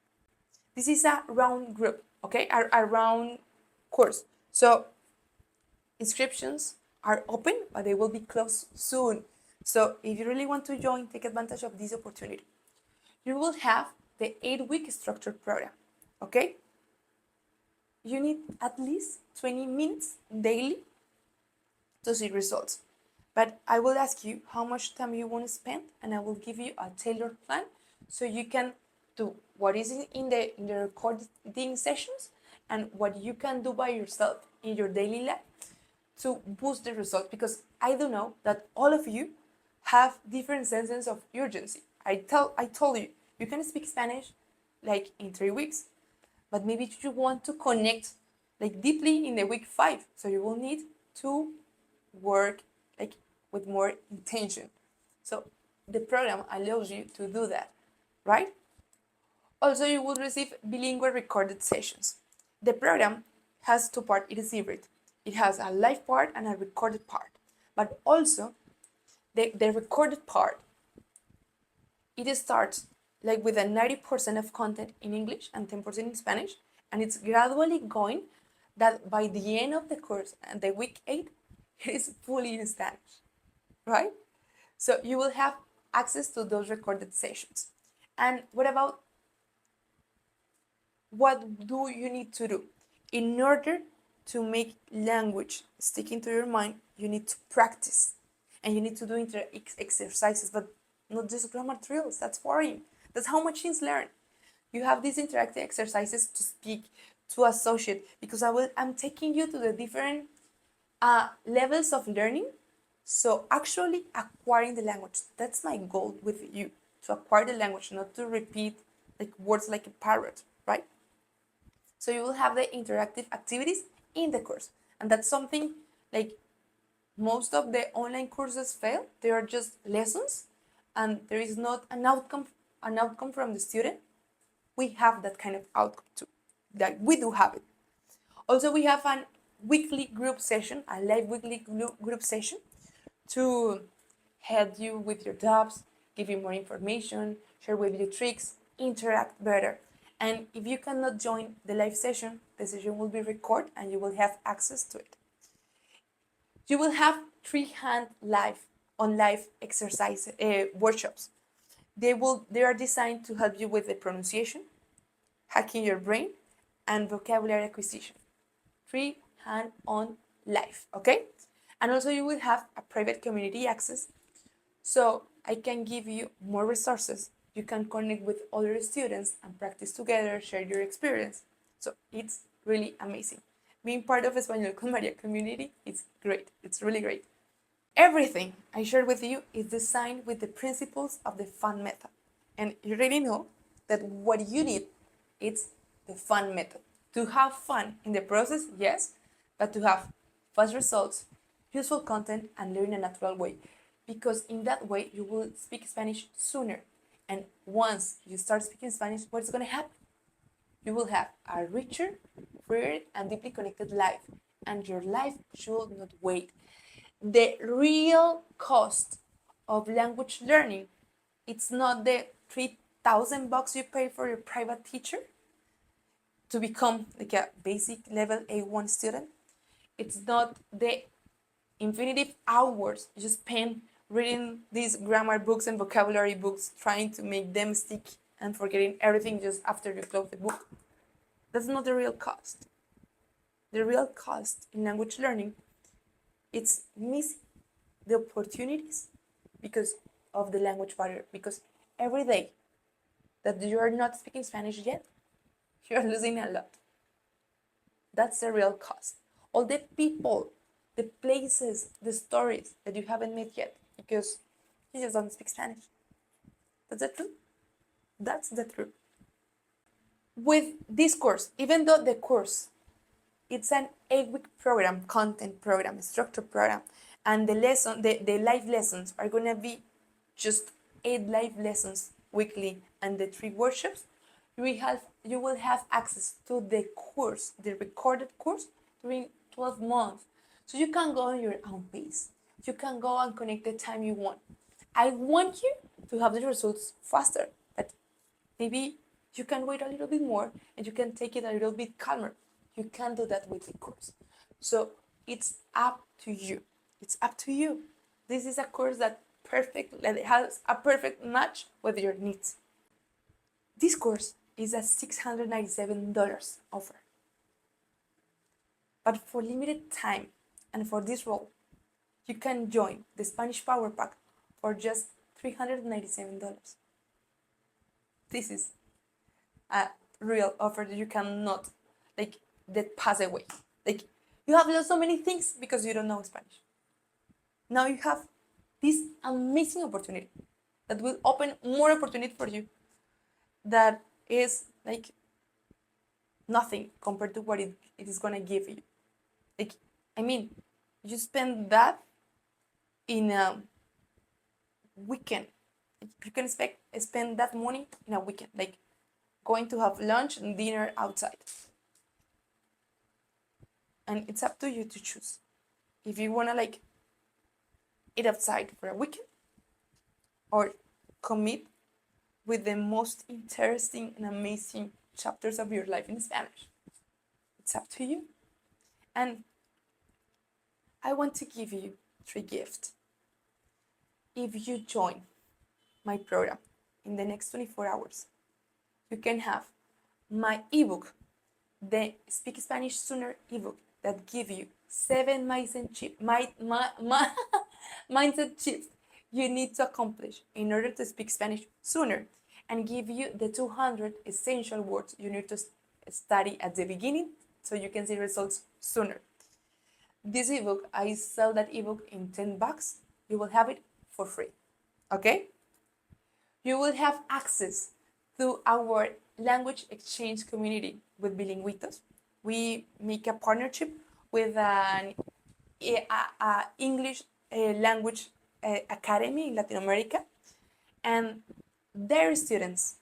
This is a round group, okay? A round course. So inscriptions are open, but they will be closed soon. So if you really want to join, take advantage of this opportunity. You will have the 8-week structured program, okay? You need at least 20 minutes daily to see results. But I will ask you how much time you want to spend, and I will give you a tailored plan so you can do what is in the recording sessions and what you can do by yourself in your daily life to boost the results. Because I do know that all of you have different senses of urgency. I told you you can speak Spanish like in 3 weeks, but maybe you want to connect like deeply in the week 5, so you will need to work like with more intention. So the program allows you to do that, right? Also, you will receive bilingual recorded sessions. The program has two parts. It is hybrid. It has a live part and a recorded part. But also, the recorded part, it starts like with a 90% of content in English and 10% in Spanish, and it's gradually going that by the end of the course and the week 8, it is fully in Spanish, right? So you will have access to those recorded sessions. And what do you need to do? In order to make language stick into your mind, you need to practice. And you need to do exercises, but not just grammar drills. That's boring. That's how machines learn. You have these interactive exercises to speak, to associate, because I'm taking you to the different levels of learning. So actually acquiring the language, that's my goal with you, to acquire the language, not to repeat like words like a parrot, right? So you will have the interactive activities in the course. And that's something like most of the online courses fail. They are just lessons and there is not an outcome from the student. We have that kind of outcome too. Like we do have it. Also, we have a weekly group session, a live weekly group session to help you with your doubts, give you more information, share with you tricks, interact better. And if you cannot join the live session, the session will be recorded and you will have access to it. You will have 3 live exercise workshops. They are designed to help you with the pronunciation, hacking your brain, and vocabulary acquisition. 3 hand-on live, okay? And also you will have a private community access, so I can give you more resources. You can connect with other students and practice together, share your experience. So it's really amazing. Being part of Español con María community is great. It's really great. Everything I share with you is designed with the principles of the fun method. And you already know that what you need is the fun method. To have fun in the process, yes, but to have fast results, useful content, and learn in a natural way. Because in that way, you will speak Spanish sooner. And once you start speaking Spanish, what's going to happen? You will have a richer, freer, and deeply connected life. And your life should not wait. The real cost of language learning, it's not the $3,000 you pay for your private teacher to become like a basic level A1 student. It's not the infinite hours you spend reading these grammar books and vocabulary books, trying to make them stick and forgetting everything just after you close the book. That's not the real cost. The real cost in language learning, it's missing the opportunities because of the language barrier. Because every day that you are not speaking Spanish yet, you are losing a lot. That's the real cost. All the people, the places, the stories that you haven't met yet because you just don't speak Spanish. That's the truth. That's the truth. with this course, even though the course it's an 8-week program, content program, structured program, and the live lessons are gonna be just 8 live lessons weekly and the 3 workshops. You will have access to the course, the recorded course, during 12 months. So you can go on your own pace. You can go and connect the time you want. I want you to have the results faster, but maybe you can wait a little bit more and you can take it a little bit calmer. You can do that with the course. So it's up to you. It's up to you. This is a course that has a perfect match with your needs. This course is a $697 offer. But for limited time and for this role, you can join the Spanish Power Pack for just $397. This is a real offer that you cannot that pass away. You have lost so many things because you don't know Spanish. Now you have this amazing opportunity that will open more opportunity for you that is nothing compared to what it is gonna give you. You spend that in a weekend. You can spend that money in a weekend, going to have lunch and dinner outside. And it's up to you to choose if you wanna eat outside for a weekend or commit with the most interesting and amazing chapters of your life in Spanish. It's up to you. And I want to give you 3 gifts. If you join my program in the next 24 hours, you can have my ebook, the Speak Spanish Sooner ebook, that give you 7 mindset shifts you need to accomplish in order to speak Spanish sooner, and give you the 200 essential words you need to study at the beginning so you can see results sooner. This ebook, I sell that ebook in $10. You will have it for free. Okay? You will have access to our language exchange community with Bilinguitos. We make a partnership with an English language academy in Latin America, and their students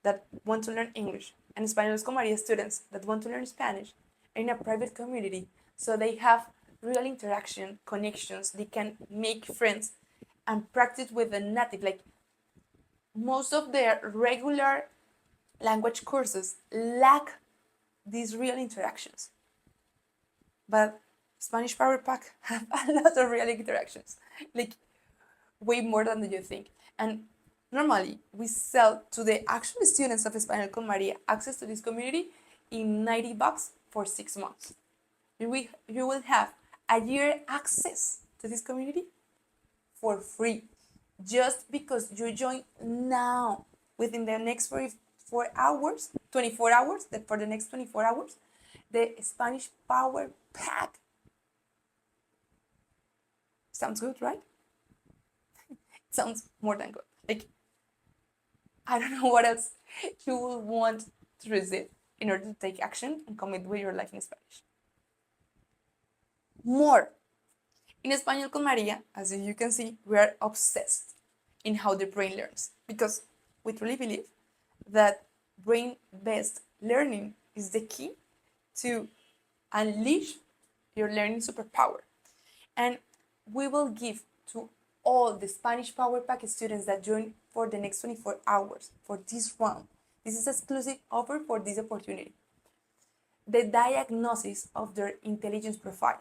that want to learn English and Español con María students that want to learn Spanish are in a private community, so they have real interaction, connections, they can make friends and practice with the native. Most of their regular language courses lack these real interactions, but Spanish Power Pack have a lot of real interactions, way more than you think. And normally we sell to the actual students of Español con María access to this community in $90 for 6 months. You will have a year access to this community for free, just because you join now. Within the next 24 hours, for the next 24 hours, the Spanish Power Pack. Sounds good, right? It sounds more than good. I don't know what else you will want to receive in order to take action and commit with your life in Spanish. More. In Español con María, as you can see, we are obsessed in how the brain learns, because we truly believe that brain-based learning is the key to unleash your learning superpower. And we will give to all the Spanish Power Pack students that join for the next 24 hours for this round. This is an exclusive offer for this opportunity. The diagnosis of their intelligence profile.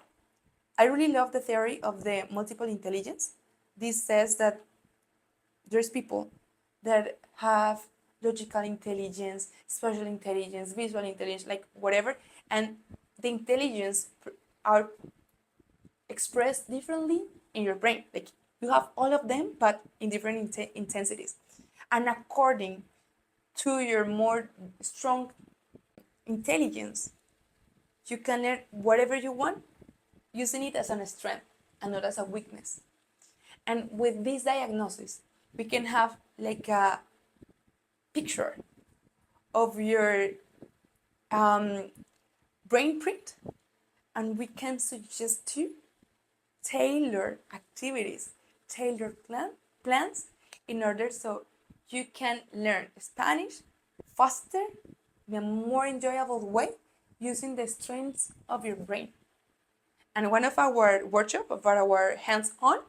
I really love the theory of the multiple intelligence. This says that there's people that have logical intelligence, spatial intelligence, visual intelligence, whatever, and the intelligence are expressed differently in your brain. You have all of them, but in different intensities. And according to your more strong intelligence, you can learn whatever you want, using it as a strength and not as a weakness. And with this diagnosis, we can have a picture of your brain print, and we can suggest you tailor activities, tailor plans in order so you can learn Spanish faster in a more enjoyable way using the strengths of your brain. And one of our workshop of our hands-on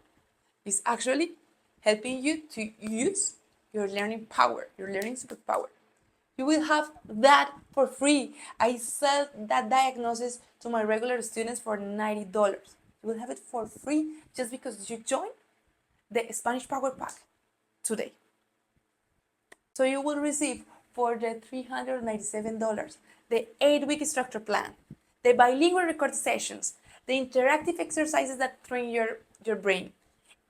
is actually helping you to use your learning power, your learning superpower. You will have that for free. I sell that diagnosis to my regular students for $90. You will have it for free just because you join the Spanish Power Pack today. So you will receive for the $397 the 8-week structure plan, the bilingual record sessions, the interactive exercises that train your brain,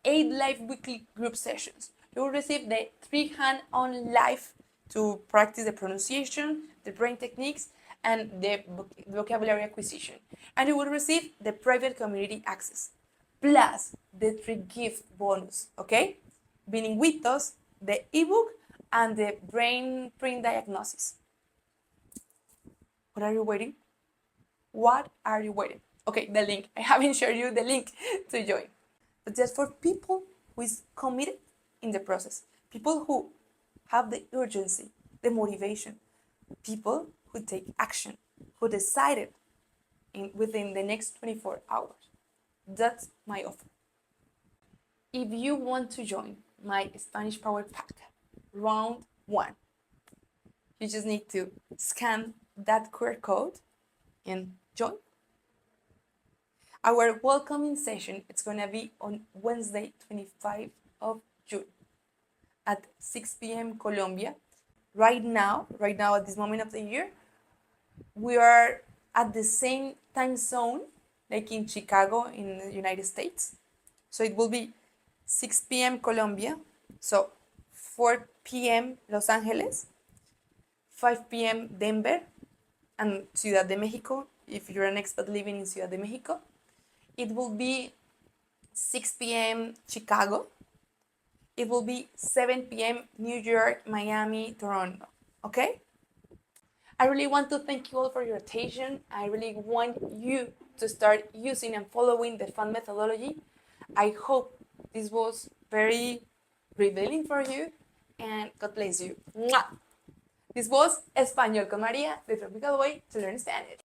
8 live weekly group sessions. You will receive the 3 hand-on live to practice the pronunciation, the brain techniques, and the vocabulary acquisition. And you will receive the private community access, plus the 3 gift bonus, okay? Bilinguitos, the ebook, and the brain print diagnosis. What are you waiting? What are you waiting? Okay, the link. I haven't shared you the link to join. But just for people who is committed in the process, people who have the urgency, the motivation, people who take action, who decided within the next 24 hours. That's my offer. If you want to join my Spanish Power Pack, round 1, you just need to scan that QR code and join. Our welcoming session, it's going to be on Wednesday, 25th of June at 6 p.m. Colombia. Right now, at this moment of the year, we are at the same time zone like in Chicago in the United States. So it will be 6 p.m. Colombia, so 4 p.m. Los Angeles, 5 p.m. Denver, and Ciudad de Mexico, if you're an expat living in Ciudad de Mexico. It will be 6 p.m. Chicago. It will be 7 p.m. New York, Miami, Toronto, okay? I really want to thank you all for your attention. I really want you to start using and following the fun methodology. I hope this was very revealing for you, and God bless you. Mwah! This was Español con María, the tropical way to learn Spanish.